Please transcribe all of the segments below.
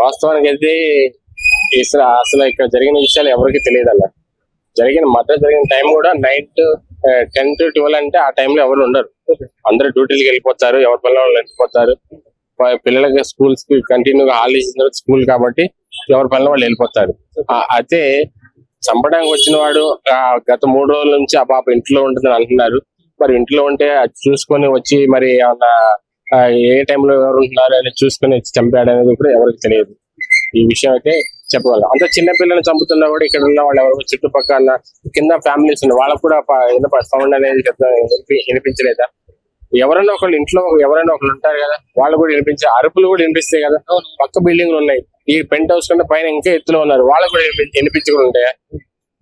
వాస్తవానికి అయితే అసలు ఇక్కడ జరిగిన విషయాలు ఎవరికి తెలియదు అన్న. మర్డర్ జరిగిన టైం కూడా నైట్ 10 to 12 అంటే ఆ టైంలో ఎవరు ఉండరు. అందరూ డ్యూటీలకు వెళ్ళిపోతారు, ఎవరి పనుల వాళ్ళు వెళ్ళిపోతారు. పిల్లలకి స్కూల్స్ కి కంటిన్యూగా హాలిడేస్ స్కూల్ కాబట్టి ఎవరి పనుల వాళ్ళు వెళ్ళిపోతారు. అయితే చంపడానికి వచ్చిన వాడు గత 3 రోజుల నుంచి ఆ పాప ఇంట్లో ఉంటుందని అంటున్నారు. మరి ఇంట్లో ఉంటే అది చూసుకొని వచ్చి మరి ఏమన్నా ఏ టైంలో ఎవరు ఉంటున్నారు అని చూసుకొని చంపాడు అనేది కూడా ఎవరికి తెలియదు. ఈ విషయం అయితే చెప్పగలం. అంత చిన్న పిల్లల్ని చంపుతున్నా కూడా ఇక్కడ ఉన్న వాళ్ళు ఎవరు చుట్టుపక్కల కింద ఫ్యామిలీస్ ఉన్నాయి, వాళ్ళకు కూడా సౌండ్ అనేది వినిపించలేదా? ఎవరైనా ఒకళ్ళు ఇంట్లో ఎవరైనా ఒకళ్ళు ఉంటారు కదా, వాళ్ళు కూడా వినిపించే అరుపులు కూడా వినిపిస్తాయి కదా. పక్క బిల్డింగ్లు ఉన్నాయి, ఈ పెంట్ హౌస్ కంటే పైన ఇంకా ఎత్తులో ఉన్నారు, వాళ్ళకు కూడా వినిపించకుండా ఉంటాయా?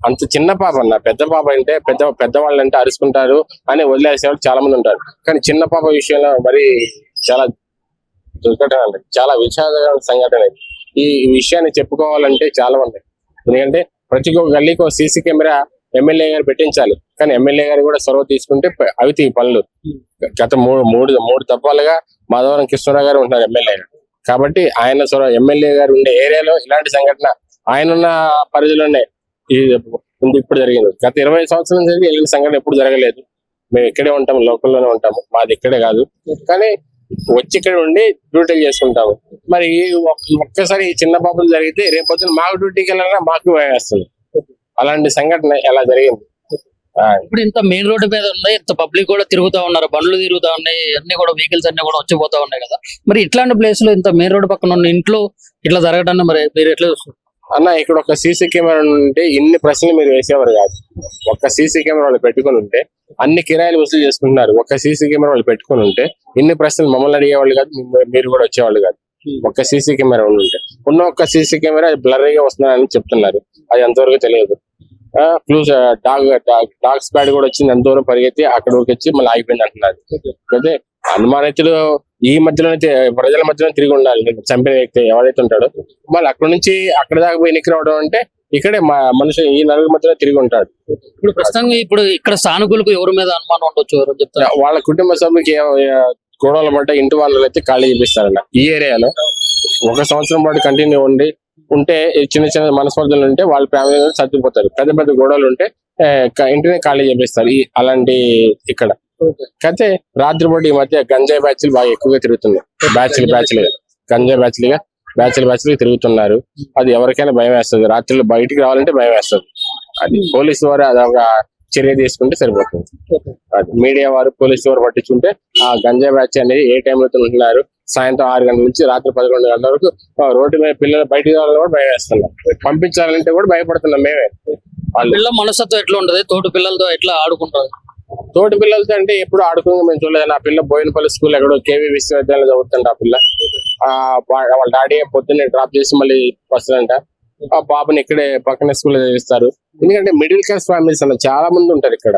అంత చిన్న పాప అన్న. పెద్ద పాప అంటే పెద్దవాళ్ళు అంటే అరుచుకుంటారు అని వదిలేసే వాళ్ళు చాలా మంది ఉంటారు. కానీ చిన్న పాప విషయంలో మరి చాలా దుర్ఘటన అండి, చాలా విషాదకరమైన సంఘటన. ఈ విషయాన్ని చెప్పుకోవాలంటే చాలా ఉన్నాయి. ఎందుకంటే ప్రతి ఒక్క గల్లీకి ఒక సీసీ కెమెరా ఎమ్మెల్యే గారు పెట్టించాలి. కానీ ఎమ్మెల్యే గారు కూడా చొరవ తీసుకుంటే అవి పనులు. గత మూడు దఫాలుగా మాధవరం కృష్ణరావు గారు ఉంటున్నారు ఎమ్మెల్యే గారు. కాబట్టి ఆయన చొరవ, ఎమ్మెల్యే గారు ఉండే ఏరియాలో ఇలాంటి సంఘటన ఆయనున్న పరిధిలోనే ఇప్పుడు జరిగింది. గత 20 సంవత్సరాల నుంచి ఇలాంటి సంఘటన ఎప్పుడు జరగలేదు. మేము ఇక్కడే ఉంటాము, లోకల్లోనే ఉంటాము, మాది ఇక్కడే కాదు. కానీ వచ్చి ఇక్కడ ఉండి డ్యూటీలు చేసుకుంటాము. మరి ఒక్కసారి ఈ చిన్న పాపలు జరిగితే రేపొద్దున మాకు డ్యూటీకి వెళ్ళాలన్నా మాకు భయం వేస్తుంది. అలాంటి సంఘటన ఎలా జరిగింది. ఇప్పుడు ఇంత మెయిన్ రోడ్డు మీద ఉన్నాయి, ఇంత పబ్లిక్ కూడా తిరుగుతా ఉన్నారు, బండ్లు తిరుగుతా ఉన్నాయి, అన్ని కూడా వెహికల్స్ అన్ని కూడా వచ్చిపోతా ఉన్నాయి కదా. మరి ఇట్లాంటి ప్లేస్ లో ఇంత మెయిన్ రోడ్డు పక్కన ఉన్న ఇంట్లో ఇట్లా జరగడాన్ని మరి మీరు ఎట్లా చూస్తారు అన్న? ఇక్కడ ఒక సీసీ కెమెరా ఉంటే ఇన్ని ప్రశ్నలు మీరు వేసేవారు కాదు. ఒక్క సీసీ కెమెరా వాళ్ళు పెట్టుకుని ఉంటే అన్ని కిరాయిలు వసూలు చేసుకుంటున్నారు. ఒక్క సీసీ కెమెరా వాళ్ళు పెట్టుకుని ఉంటే ఇన్ని ప్రశ్నలు మమ్మల్ని అడిగేవాళ్ళు కాదు, మీరు కూడా వచ్చేవాళ్ళు కాదు. ఒక్క సీసీ కెమెరా ఉంటే ఒక్క సీసీ కెమెరా బ్లర్గా వస్తున్నారని చెప్తున్నారు. అది ఎంతవరకు తెలియదు. ప్లస్ డాగ్ స్క్వాడ్ కూడా వచ్చింది, ఎంత దూరం పరిగెత్తి అక్కడ వరకు వచ్చి మళ్ళీ ఆగిపోయింది అంటున్నారు. అయితే అనుమానితులు ఈ మధ్యలోనే ప్రజల మధ్యలో తిరిగి ఉండాలి. చంపిన వ్యక్తి ఎవరైతే ఉంటాడో మళ్ళీ అక్కడ నుంచి అక్కడ దాకా పోయి ఎన్నిక రావడం అంటే ఇక్కడే మనుషులు ఈ నలుగురు మధ్యలో తిరిగి ఉంటాడు. ఇప్పుడు ప్రస్తుతంగా ఇప్పుడు ఇక్కడ స్థానికులకు ఎవరి మీద అనుమానం ఉండొచ్చు, ఎవరు చెప్తారు? వాళ్ళ కుటుంబ సభ్యులకి గొడవలు పడ్డ ఇంటి వాళ్ళు అయితే ఖాళీ చేపిస్తారన్న. ఈ ఏరియాలో 1 సంవత్సరం పాటు కంటిన్యూ ఉంటే చిన్న చిన్న మనస్పర్ధలు ఉంటే వాళ్ళ ఫ్యామిలీ సర్దిపోతారు. పెద్ద గొడవలు ఉంటే ఇంటిని ఖాళీ చేపిస్తారు. అలాంటి ఇక్కడ అయితే రాత్రిపూట ఈ మధ్య గంజాయి బ్యాచ్లు బాగా ఎక్కువగా తిరుగుతున్నాయి. గంజాయి బ్యాచ్లుగా తిరుగుతున్నారు. అది ఎవరికైనా భయం వేస్తుంది. రాత్రులు బయటికి రావాలంటే భయం వేస్తుంది. అది పోలీసు వారు అదొక చర్య తీసుకుంటే సరిపోతుంది. అది మీడియా వారు, పోలీసు వారు పట్టించుకుంటే ఆ గంజాయి బ్యాచ్ అనేది ఏ టైంలో ఉంటున్నారు, సాయంత్రం 6 గంటల నుంచి రాత్రి 11 గంటల వరకు రోడ్డు మీద పిల్లలు బయటికి రావాలని కూడా భయం వేస్తున్నాం. పంపించాలంటే కూడా భయపడుతున్నాం మేమే. పిల్లల మనస్తత్వం ఎట్లా ఉంటది? తోటి పిల్లలతో ఎట్లా ఆడుకుంటారు? తోటి పిల్లలతో అంటే ఎప్పుడు ఆడుకోగా మేము చూడలేదు. నా పిల్ల బోయినపల్లి స్కూల్ ఎక్కడో కేవీ విశ్వవిద్యాలయం చదువుతుంట. ఆ పిల్ల వాళ్ళ డాడీ పొద్దున్నే డ్రాప్ చేసి మళ్ళీ వస్తుందంట. ఆ పాపని ఇక్కడే పక్కన స్కూల్ చదివిస్తారు. ఎందుకంటే మిడిల్ క్లాస్ ఫ్యామిలీస్ అన్న చాలా మంది ఉంటారు ఇక్కడ.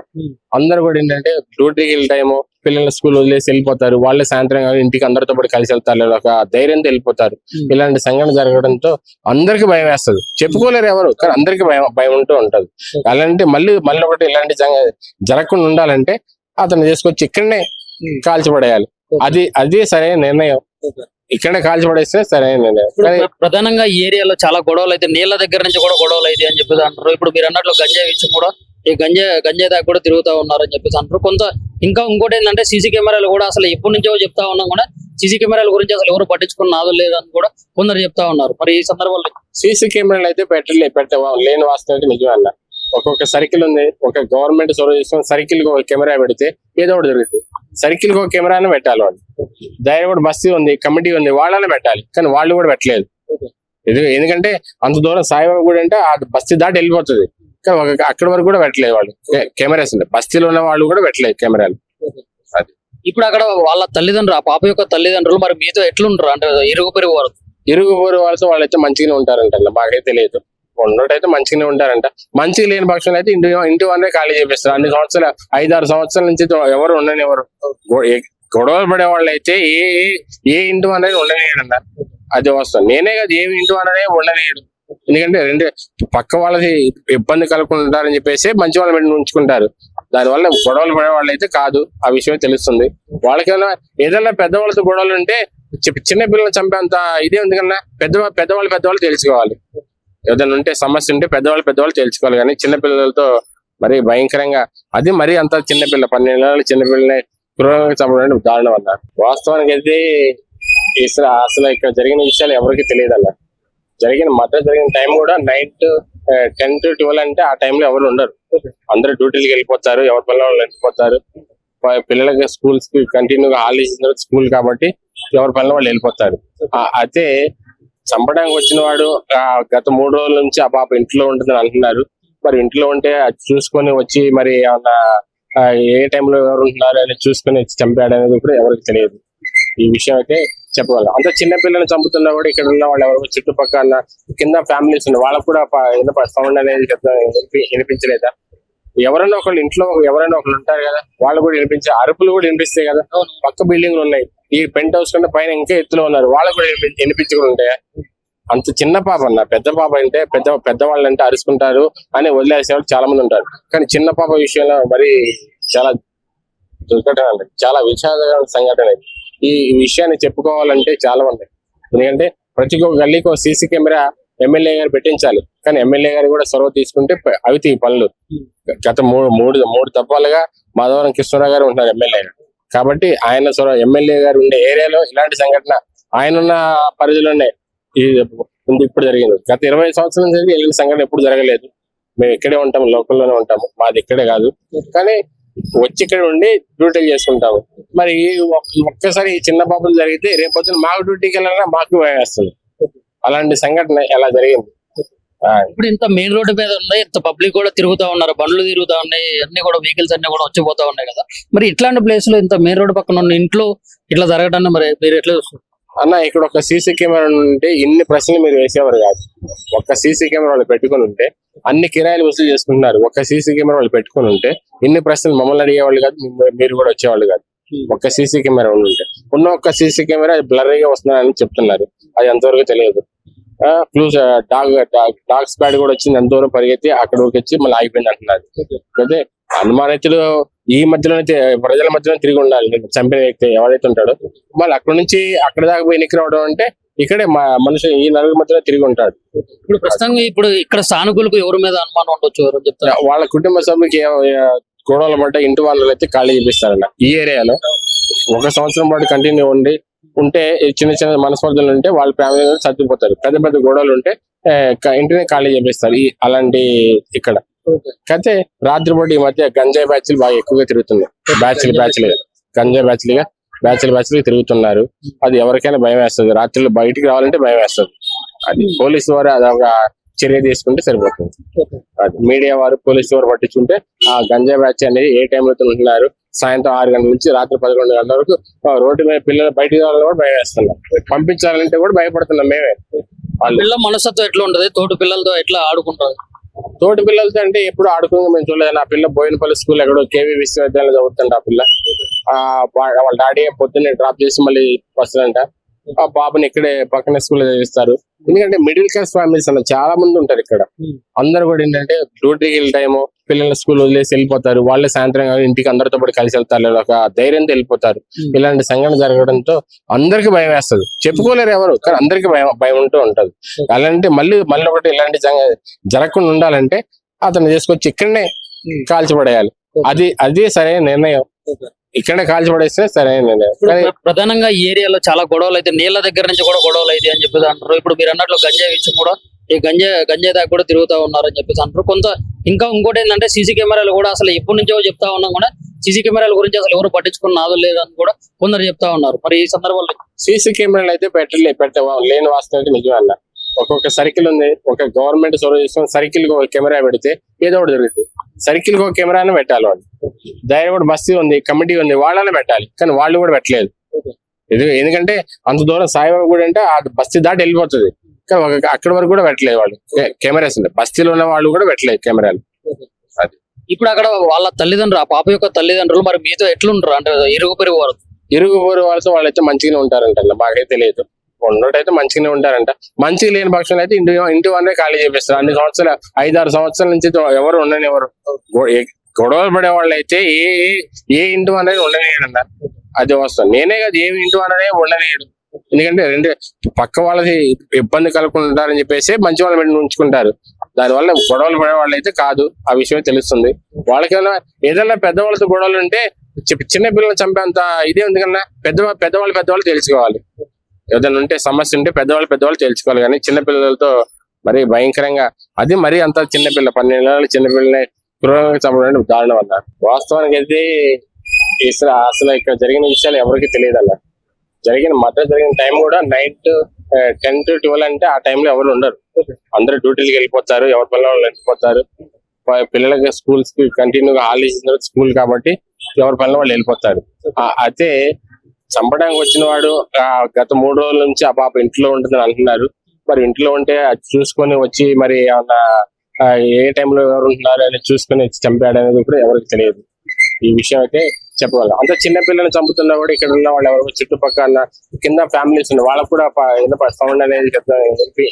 అందరు కూడా ఏంటంటే డ్యూటీకి వెళ్ళే టైము పిల్లల్ని స్కూల్ వదిలేసి వెళ్ళిపోతారు. వాళ్ళే సాయంత్రం ఇంటికి అందరితో పాటు కలిసి వెళ్తారు, ఒక ధైర్యంతో వెళ్ళిపోతారు. ఇలాంటి సంఘటన జరగడంతో అందరికి భయం వేస్తుంది. చెప్పుకోలేరు ఎవరు, కానీ అందరికి భయం ఉంటూ ఉంటది. అలాంటి మళ్ళీ ఒకటి ఇలాంటి జరగకుండా ఉండాలంటే అతను చేసుకొచ్చి ఇక్కడనే కాల్చిపడేయాలి. అది సరైన నిర్ణయం. ఇక్కడే కాల్చిపడేస్తే సరైన నిర్ణయం. ప్రధానంగా ఈ ఏరియాలో చాలా గొడవలు అయితే, నీళ్ళ దగ్గర నుంచి కూడా గొడవలు అయితే అని చెప్పేసి అంటారు. ఇప్పుడు మీరు అన్నట్లు గంజాయి విషయం కూడా ఈ గంజాయి దాకా కూడా తిరుగుతా ఉన్నారని చెప్పేసి అంటారు. ఇంకోటి ఏంటంటే సీసీ కెమెరాలు కూడా అసలు ఎప్పటి నుంచో చెప్తా ఉన్నాం కూడా సీసీ కెమెరాల గురించి అసలు ఎవరు పట్టించుకున్నాదో లేదని కూడా కొందరు చెప్తా ఉన్నారు. మరి ఈ సందర్భంలో సీసీ కెమెరాలు అయితే లేని వాస్తవం అయితే నిజమే అన్న. ఒక్కొక్క సర్కిల్ ఉంది, ఒక గవర్నమెంట్ సొరవ చేసుకుని సర్కిల్ కి ఒక కెమెరా పెడితే ఏదో ఒకటి జరుగుతుంది. సర్కిల్ కి ఒక కెమెరానే పెట్టాలి. వాళ్ళు ధైర్యవాడ బస్తీ ఉంది, కమిటీ ఉంది, వాళ్ళనే పెట్టాలి. కానీ వాళ్ళు కూడా పెట్టలేదు. ఎందుకంటే అంత దూరం సాయిబాబా గుడి అంటే ఆ బస్తీ దాటి వెళ్ళిపోతుంది. కానీ అక్కడి వరకు కూడా పెట్టలేదు వాళ్ళు కెమెరాస్. బస్తీలో ఉన్న వాళ్ళు కూడా పెట్టలేదు కెమెరాలు. అది ఇప్పుడు అక్కడ వాళ్ళ తల్లిదండ్రులు, ఆ పాప యొక్క తల్లిదండ్రులు మరి మీతో ఎట్లుంటారు? అంటే ఇరుగు పొరుగు వాళ్ళతో వాళ్ళైతే మంచిగానే ఉంటారంట. మాకైతే తెలియదు. ఉన్నట్టయితే మంచిగానే ఉంటారంట. మంచిగా లేని పక్షంలో అయితే ఇంటి వన్నే ఖాళీ చేపిస్తారు. అన్ని సంవత్సరాలు 5-6 సంవత్సరాల నుంచి ఎవరు ఉండనివ్వరు. గొడవలు పడే వాళ్ళు అయితే ఏ ఇంటి వన్ అనేది ఉండనియడన్న. అది వస్తుంది. నేనే కాదు, ఏ ఇంటి వన్ అనేది ఉండనియడు. ఎందుకంటే పక్క వాళ్ళకి ఇబ్బంది కలుగుకుంటారని చెప్పేసి మంచి వాళ్ళ మీద ఉంచుకుంటారు. దానివల్ల గొడవలు పడే వాళ్ళు అయితే కాదు. ఆ విషయం తెలుస్తుంది. వాళ్ళకైనా ఏదైనా పెద్దవాళ్ళతో గొడవలు ఉంటే చిన్న పిల్లల్ని చంపేంత ఇదే ఉంది కన్నా పెద్దవాళ్ళు తెలుసుకోవాలి. ఏదైనా ఉంటే సమస్య ఉంటే పెద్దవాళ్ళు తెలుసుకోవాలి. కానీ చిన్న పిల్లలతో మరి భయంకరంగా అది మరి అంత చిన్నపిల్ల 12 ఏళ్ళ చిన్నపిల్లని క్రూరంగా చంపడం దారుణం అన్న. వాస్తవానికి అయితే అసలు ఇక్కడ జరిగిన విషయాలు ఎవరికి తెలియదు అన్న. మధ్య జరిగిన టైం కూడా నైట్ 10 to 12 అంటే ఆ టైంలో ఎవరు ఉండరు. అందరూ డ్యూటీలకు వెళ్ళిపోతారు, ఎవరి పిల్లలు వాళ్ళు వెళ్ళిపోతారు. పిల్లలకి స్కూల్స్ కి కంటిన్యూగా హాలిడేస్ స్కూల్ కాబట్టి ఎవరి పనులు వాళ్ళు వెళ్ళిపోతారు. అయితే చంపడానికి వచ్చిన వాడు గత 3 రోజుల నుంచి ఆ పాప ఇంట్లో ఉంటుందని అంటున్నారు. మరి ఇంట్లో ఉంటే అది చూసుకొని వచ్చి మరి ఏమన్నా ఏ టైంలో ఎవరు ఉంటున్నారు అని చూసుకొని చంపాడు అనేది కూడా ఎవరికి తెలియదు. ఈ విషయం అయితే చెప్పగలం. అంత చిన్న పిల్లల్ని చంపుతున్నా కూడా ఇక్కడ ఉన్న వాళ్ళు ఎవరు చుట్టుపక్కల కింద ఫ్యామిలీస్ ఉన్నాయి, వాళ్ళకు కూడా సౌండ్ అనేది వినిపించలేదా? ఎవరైనా ఒకళ్ళు ఇంట్లో ఎవరైనా ఒకళ్ళు ఉంటారు కదా, వాళ్ళు కూడా వినిపించే అరుపులు కూడా వినిపిస్తాయి కదా. పక్క బిల్డింగ్లు ఉన్నాయి, ఈ పెంట్ హౌస్ కన్నా పైన ఇంకా ఎత్తులో ఉన్నారు, వాళ్ళకు కూడా వినిపించి కూడా ఉంటాయా? అంత చిన్న పాప అన్న. పెద్ద పాప అంటే పెద్దవాళ్ళు అంటే అరుచుకుంటారు అని వదిలేసేవాళ్ళు చాలా మంది ఉంటారు. కానీ చిన్న పాప విషయంలో మరి చాలా దుర్ఘటన అండి, చాలా విషాదకరమైన సంఘటన. ఈ విషయాన్ని చెప్పుకోవాలంటే చాలా ఉన్నాయి. ఎందుకంటే ప్రతి ఒక్క గల్లీకి ఒక సీసీ కెమెరా ఎమ్మెల్యే గారు పెట్టించాలి. కానీ ఎమ్మెల్యే గారు కూడా చొరవ తీసుకుంటే అవితి పనులు. గత మూడు దఫాలుగా మాధవరం కృష్ణరావు గారు ఉంటున్నారు ఎమ్మెల్యే గారు. కాబట్టి ఆయన చొరవ ఎమ్మెల్యే గారు ఉండే ఏరియాలో ఇలాంటి సంఘటన ఆయన ఉన్న పరిధిలోనే ఇప్పుడు జరిగింది. గత 20 సంవత్సరాల నుంచి ఇలాంటి సంఘటన ఎప్పుడు జరగలేదు. మేము ఇక్కడే ఉంటాము, లోకల్లోనే ఉంటాము, మాది ఇక్కడే కాదు. కానీ వచ్చి ఇక్కడ ఉండి డ్యూటీలు చేసుకుంటాము. మరి ఒక్కసారి ఈ చిన్న పాపలు జరిగితే రేపొద్దున మాకు డ్యూటీకి వెళ్ళాలన్నా మాకు వేస్తుంది. అలాంటి సంఘటన ఎలా జరిగింది? ఇప్పుడు ఇంత మెయిన్ రోడ్డు మీద ఉన్నాయి, ఇంత పబ్లిక్ కూడా తిరుగుతా ఉన్నారు, బండ్లు తిరుగుతా ఉన్నాయి, అన్ని కూడా వెహికల్స్ అన్ని కూడా వచ్చిపోతా ఉన్నాయి కదా. మరి ఇట్లాంటి ప్లేస్ లో ఇంత మెయిన్ రోడ్డు పక్కన ఉన్న ఇంట్లో ఇట్లా జరగడాన్ని మరి మీరు ఎట్లా చూస్తారు అన్న? ఇక్కడ ఒక సీసీ కెమెరా ఉంటే ఇన్ని ప్రశ్నలు మీరు వేసేవారు కాదు. ఒక్క సీసీ కెమెరా వాళ్ళు పెట్టుకుని ఉంటే అన్ని కిరాయిలు వసూలు చేసుకుంటున్నారు. ఒక్క సీసీ కెమెరా వాళ్ళు పెట్టుకుని ఉంటే ఇన్ని ప్రశ్నలు మమ్మల్ని అడిగేవాళ్ళు కాదు, మీరు కూడా వచ్చేవాళ్ళు కాదు. ఒక్క సీసీ కెమెరా ఉంటే ఉన్న ఒక్క సీసీ కెమెరా బ్లర్గా వస్తున్నారని చెప్తున్నారు. అది ఎంతవరకు తెలియదు. ప్లస్ డాగ్ స్క్వాడ్ కూడా వచ్చింది, ఎంత దూరం పరిగెత్తి అక్కడ వరకు వచ్చి మళ్ళీ ఆగిపోయింది అంటున్నారు. అయితే అనుమానితులు ఈ మధ్యలోనే ప్రజల మధ్యలో తిరిగి ఉండాలి. చంపిన వ్యక్తి ఎవరైతే ఉంటాడో మళ్ళీ అక్కడ నుంచి అక్కడ దాకా పోయి ఎన్నిక రావడం అంటే ఇక్కడే మనుషులు ఈ నలుగురు మధ్యలో తిరిగి ఉంటాడు. ఇప్పుడు ప్రస్తుతం ఇప్పుడు ఇక్కడ స్థానికులకు ఎవరి మీద అనుమానం ఉండొచ్చు, ఎవరు చెప్తారు? వాళ్ళ కుటుంబ సభ్యులకి గొడవలు పడ్డ ఇంటి వాళ్ళు అయితే ఖాళీ చేపిస్తారన్న. ఈ ఏరియాలో 1 సంవత్సరం పాటు కంటిన్యూ ఉంటే చిన్న మనస్పర్ధలు ఉంటే వాళ్ళ ఫ్యామిలీ సర్దిపోతారు. పెద్ద గొడవలు ఉంటే ఇంటిని ఖాళీ చేపిస్తారు. అలాంటి ఇక్కడ అయితే రాత్రిపూట ఈ మధ్య గంజాయి బ్యాచ్లు బాగా ఎక్కువగా తిరుగుతున్నాయి. గంజాయి బ్యాచ్లుగా తిరుగుతున్నారు. అది ఎవరికైనా భయం వేస్తుంది. రాత్రులు బయటికి రావాలంటే భయం వేస్తుంది. అది పోలీసు వారు అదొక చర్య తీసుకుంటే సరిపోతుంది. అది మీడియా వారు పోలీసు వారు పట్టించుకుంటే ఆ గంజాయి బ్యాచ్ అనేది ఏ టైంలో ఉంటున్నారు, సాయంత్రం 6 గంటల నుంచి రాత్రి 11 గంటల వరకు రోడ్డు మీద పిల్లలు బయటికి రావాలని కూడా భయం వేస్తున్నాం. పంపించాలంటే కూడా భయపడుతున్నాం మేమే. పిల్లల మనస్తత్వం ఎట్లా ఉంటది? తోటి పిల్లలతో ఎట్లా ఆడుకుంటారు? తోటి పిల్లలతో అంటే ఎప్పుడు ఆడుకోగా మేము చూడలేదు. నా పిల్ల బోయినపల్లి స్కూల్ ఎక్కడో కేవీ విశ్వవిద్యాలయం చదువుతుంట. ఆ పిల్ల వాళ్ళ డాడీ పొద్దున్నే డ్రాప్ చేసి మళ్ళీ వస్తుందంట. ఆ పాపని ఇక్కడే పక్కన స్కూల్ చదివిస్తారు. ఎందుకంటే మిడిల్ క్లాస్ ఫ్యామిలీస్ అన్న చాలా మంది ఉంటారు ఇక్కడ. అందరు కూడా ఏంటంటే డ్యూటీకి వెళ్ళే టైము పిల్లల స్కూల్ వదిలేసి వెళ్ళిపోతారు. వాళ్ళే సాయంత్రం ఇంటికి అందరితో పాటు కలిసి వెళ్తారు, ఒక ధైర్యంతో వెళ్ళిపోతారు. ఇలాంటి సంఘటన జరగడంతో అందరికి భయం వేస్తుంది. చెప్పుకోలేరు ఎవరు, కానీ అందరికి భయం ఉంటూ ఉంటది. అలాంటి మళ్ళీ ఒకటి ఇలాంటి జరగకుండా ఉండాలంటే అతను చేసుకొచ్చి ఇక్కడనే కాల్చిపడేయాలి. అది సరైన నిర్ణయం. ఇక్కడే కాల్చిపడేస్తే సరైన నిర్ణయం. ప్రధానంగా ఈ ఏరియాలో చాలా గొడవలు అయితే, నీళ్ల దగ్గర నుంచి కూడా గొడవలు అయితే అని చెప్పేసి అంటారు. ఇప్పుడు మీరు అన్నట్లు గంజాయి విషయం కూడా ఈ గంజాయి దాకా కూడా తిరుగుతా ఉన్నారని చెప్పేసి అంటారు. ఇంకోటి ఏంటంటే సీసీ కెమెరాలు కూడా అసలు ఎప్పటి నుంచో చెప్తా ఉన్నాం కూడా సీసీ కెమెరాల గురించి అసలు ఎవరు పట్టించుకున్న నాదో లేదని కూడా కొందరు చెప్తా ఉన్నారు. మరి ఈ సందర్భంలో సీసీ కెమెరాలు అయితే లేని వాస్తవం అయితే నిజమే అన్న. ఒక్కొక్క సర్కిల్ ఉంది, ఒక గవర్నమెంట్ చొరవ చేసుకుని సర్కిల్ కి ఒక కెమెరా పెడితే ఏదో ఒకటి జరుగుతుంది. సర్కిల్ కి ఒక కెమెరానే పెట్టాలి. వాళ్ళు ధైర్యపడి బస్తీ ఉంది, కమిటీ ఉంది, వాళ్ళనే పెట్టాలి. కానీ వాళ్ళు కూడా పెట్టలేదు. ఎందుకంటే అంత దూరం సాయిబాబా కూడా అంటే ఆ బస్తీ దాటి వెళ్ళిపోతుంది. కానీ అక్కడ వరకు కూడా పెట్టలేదు వాళ్ళు. కెమెరాస్ ఉన్నాయి, బస్తీలో ఉన్న వాళ్ళు కూడా పెట్టలేదు కెమెరాలు. అది ఇప్పుడు అక్కడ వాళ్ళ తల్లిదండ్రులు, ఆ పాప యొక్క తల్లిదండ్రులు మరి మీతో ఎట్లుంటారు? అంటే ఇరుగు పొరుగు వాళ్ళతో వాళ్ళైతే మంచిగానే ఉంటారంట. మాకైతే తెలియదు. ఉన్నట్టయితే మంచిగానే ఉంటారంట. మంచిగా లేని పక్షంలో అయితే ఇంటి వన్నే ఖాళీ చేపిస్తారు. అన్ని సంవత్సరాలు 5-6 సంవత్సరాల నుంచి ఎవరు ఉండనివ్వరు. గొడవలు పడే వాళ్ళు అయితే ఏ ఇంటి అనేది ఉండలేడంట. అది వస్తాను నేనే కదా, ఏ ఇంటి అనేది ఉండలేడు. ఎందుకంటే రెండు పక్క వాళ్ళది ఇబ్బంది కలుగుకుంటారని చెప్పేసి మంచి వాళ్ళ మీద ఉంచుకుంటారు. దానివల్ల గొడవలు పడే వాళ్ళు అయితే కాదు, ఆ విషయం తెలుస్తుంది. వాళ్ళకైనా ఏదైనా పెద్దవాళ్ళతో గొడవలు ఉంటే చిన్న పిల్లలు చంపేంత ఇదే ఉంది కన్నా పెద్దవాళ్ళు తెలుసుకోవాలి. ఏదైనా ఉంటే సమస్య ఉంటే పెద్దవాళ్ళు తెలుసుకోవాలి. కానీ చిన్న పిల్లలతో మరి భయంకరంగా, అది మరి అంత చిన్నపిల్ల 12 ఏళ్ళ చిన్నపిల్లని క్రూరంగా చంపడం దారుణం అన్న. వాస్తవానికి అయితే అసలు ఇక్కడ జరిగిన విషయాలు ఎవరికి తెలియదు అన్న. మర్డర్ జరిగిన టైం కూడా నైట్ 10 to 12 అంటే ఆ టైంలో ఎవరు ఉండరు. అందరూ డ్యూటీలకు వెళ్ళిపోతారు, ఎవరి పిల్లల వాళ్ళు వెళ్ళిపోతారు. పిల్లలకి స్కూల్స్ కి కంటిన్యూగా హాలిడేస్ స్కూల్ కాబట్టి ఎవరి పనుల వాళ్ళు వెళ్ళిపోతారు. అయితే చంపడానికి వచ్చిన వాడు గత 3 రోజుల నుంచి ఆ పాప ఇంట్లో ఉంటుందని అంటున్నారు. మరి ఇంట్లో ఉంటే అది చూసుకొని వచ్చి మరి ఏమన్నా ఏ టైంలో ఎవరు ఉంటున్నారు అని చూసుకొని చంపాడు అనేది కూడా ఎవరికి తెలియదు. ఈ విషయం అయితే చెప్పగలం. అంత చిన్న పిల్లల్ని చంపుతున్నా కూడా ఇక్కడ ఉన్న వాళ్ళు ఎవరు చుట్టుపక్కల కింద ఫ్యామిలీస్ ఉన్నాయి, వాళ్ళకు కూడా సౌండ్ అనేది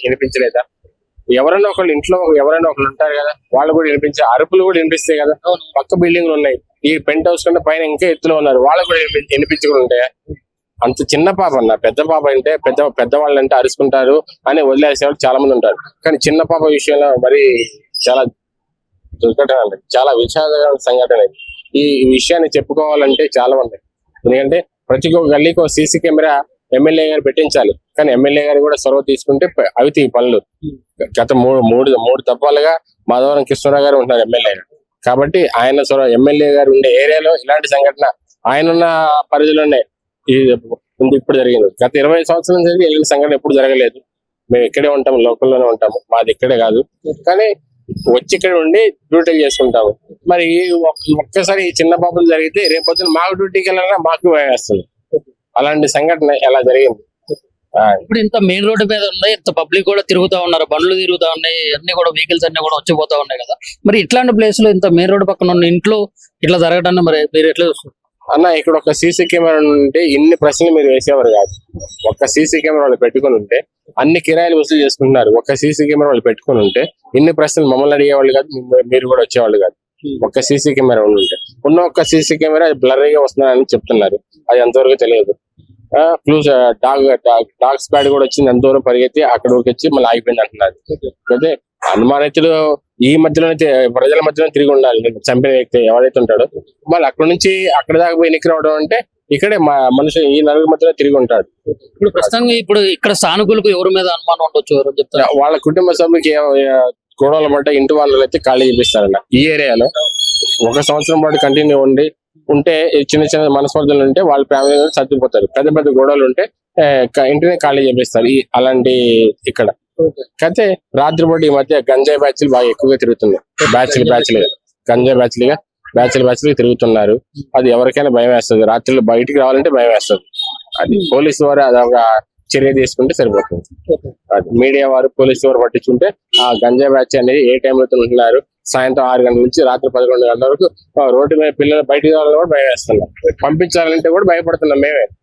వినిపించలేదా? ఎవరైనా ఒకళ్ళు ఇంట్లో ఎవరైనా ఒకళ్ళు ఉంటారు కదా, వాళ్ళు కూడా వినిపించే అరుపులు కూడా వినిపిస్తాయి కదా. పక్క బిల్డింగ్లు ఉన్నాయి, ఈ పెంట్ హౌస్ కన్నా పైన ఇంకా ఎత్తులో ఉన్నారు, వాళ్ళకు కూడా వినిపించకుండా ఉంటాయా? అంత చిన్న పాప అన్న. పెద్ద పాప అంటే పెద్దవాళ్ళు అంటే అరుచుకుంటారు అని వదిలేసేవాళ్ళు చాలా మంది ఉంటారు. కానీ చిన్న పాప విషయంలో మరి చాలా దుర్ఘటన అండి, చాలా విషాదకరమైన సంఘటన. ఈ విషయాన్ని చెప్పుకోవాలంటే చాలా ఉన్నాయి. ఎందుకంటే ప్రతి ఒక్క గల్లీకి ఒక సీసీ కెమెరా ఎమ్మెల్యే గారు పెట్టించాలి. కానీ ఎమ్మెల్యే గారు కూడా చొరవ తీసుకుంటే అవితి పనులు. గత మూడు దఫాలుగా మాధవరం కృష్ణరావు గారు ఉంటున్నారు ఎమ్మెల్యే గారు. కాబట్టి ఆయన చొరవ, ఎమ్మెల్యే గారు ఉండే ఏరియాలో ఇలాంటి సంఘటన ఆయన ఉన్న పరిధిలోనే ఇప్పుడు జరిగింది. గత 20 సంవత్సరాల నుంచి ఇలాంటి సంఘటన ఎప్పుడు జరగలేదు. మేము ఇక్కడే ఉంటాము, లోకల్లోనే ఉంటాము, మాది ఇక్కడే కాదు. కానీ వచ్చి ఇక్కడ ఉండి డ్యూటీలు చేసుకుంటాము. మరి ఒక్కసారి ఈ చిన్న పాపలు జరిగితే రేపొద్దున మాకు డ్యూటీకి వెళ్ళాలన్నా మాకు భయం వేస్తుంది. అలాంటి సంఘటన ఎలా జరిగింది. ఇప్పుడు ఇంత మెయిన్ రోడ్డు మీద ఉన్నాయి, ఇంత పబ్లిక్ కూడా తిరుగుతా ఉన్నారు, బండ్లు తిరుగుతా ఉన్నాయి, అన్ని కూడా వెహికల్స్ అన్ని కూడా వచ్చిపోతా ఉన్నాయి కదా. మరి ఇట్లాంటి ప్లేస్ లో ఇంత మెయిన్ రోడ్డు పక్కన ఉన్న ఇంట్లో ఇట్లా జరగడాన్ని మరి మీరు ఎట్లా చూస్తారు అన్న? ఇక్కడ ఒక సీసీ కెమెరా ఉంటే ఇన్ని ప్రశ్నలు మీరు వేసేవారు కాదు. ఒక్క సీసీ కెమెరా వాళ్ళు పెట్టుకుని ఉంటే అన్ని కిరాయిలు వసూలు చేసుకుంటున్నారు. ఒక్క సీసీ కెమెరా వాళ్ళు పెట్టుకుని ఉంటే ఇన్ని ప్రశ్నలు మమ్మల్ని అడిగేవాళ్ళు కాదు, మీరు కూడా వచ్చేవాళ్ళు కాదు. ఒక్క సీసీ కెమెరా ఉంటే ఉన్న ఒక్క సీసీ కెమెరా బ్లర్గా వస్తున్నారని చెప్తున్నారు. అది ఎంతవరకు తెలియదు. ప్లస్ డాగ్ స్క్వాడ్ కూడా వచ్చింది, ఎంత దూరం పరిగెత్తి అక్కడ వరకు వచ్చి మళ్ళీ ఆగిపోయింది అంటున్నారు. అయితే అనుమానితులు ఈ మధ్యలోనే ప్రజల మధ్యలో తిరిగి ఉండాలి. చంపిన వ్యక్తి ఎవరైతే ఉంటాడో మళ్ళీ అక్కడ నుంచి అక్కడ దాకా పోయి ఎన్నిక రావడం అంటే ఇక్కడే మనిషి ఈ నలుగురు మధ్యలో తిరిగి ఉంటాడు. ఇప్పుడు ప్రస్తుతంగా ఇప్పుడు ఇక్కడ స్థానికులకు ఎవరి మీద అనుమానం ఉండొచ్చు, ఎవరు చెప్తారు? వాళ్ళ కుటుంబ సభ్యులకి గొడవల పడ్డ ఇంటి వాళ్ళు అయితే ఖాళీ చేపిస్తారన్న. ఈ ఏరియాలో 1 సంవత్సరం పాటు కంటిన్యూ ఉంటే చిన్న చిన్న మనస్పర్ధలు ఉంటే వాళ్ళ ఫ్యామిలీ సర్దిపోతారు. పెద్ద పెద్ద గొడవలు ఉంటే ఇంటినే ఖాళీ చేపిస్తారు. అలాంటి ఇక్కడ అయితే రాత్రిపూట ఈ మధ్య గంజాయి బ్యాచ్లు బాగా ఎక్కువగా తిరుగుతున్నాయి. గంజాయి బ్యాచ్లుగా తిరుగుతున్నారు. అది ఎవరికైనా భయం వేస్తుంది. రాత్రిలో బయటికి రావాలంటే భయం వేస్తుంది. అది పోలీసు వారు అదొక చర్య తీసుకుంటే సరిపోతుంది. అది మీడియా వారు, పోలీసు వారు పట్టించుకుంటే ఆ గంజాయి బ్యాచ్ అనేది ఏ టైంలో ఉంటున్నారు, సాయంత్రం 6 గంటల నుంచి రాత్రి 11 గంటల వరకు రోడ్డు మీద పిల్లలు బయటికి రావాలని కూడా భయం వేస్తున్నాం. పంపించాలంటే కూడా భయపడుతున్నాం మేమే.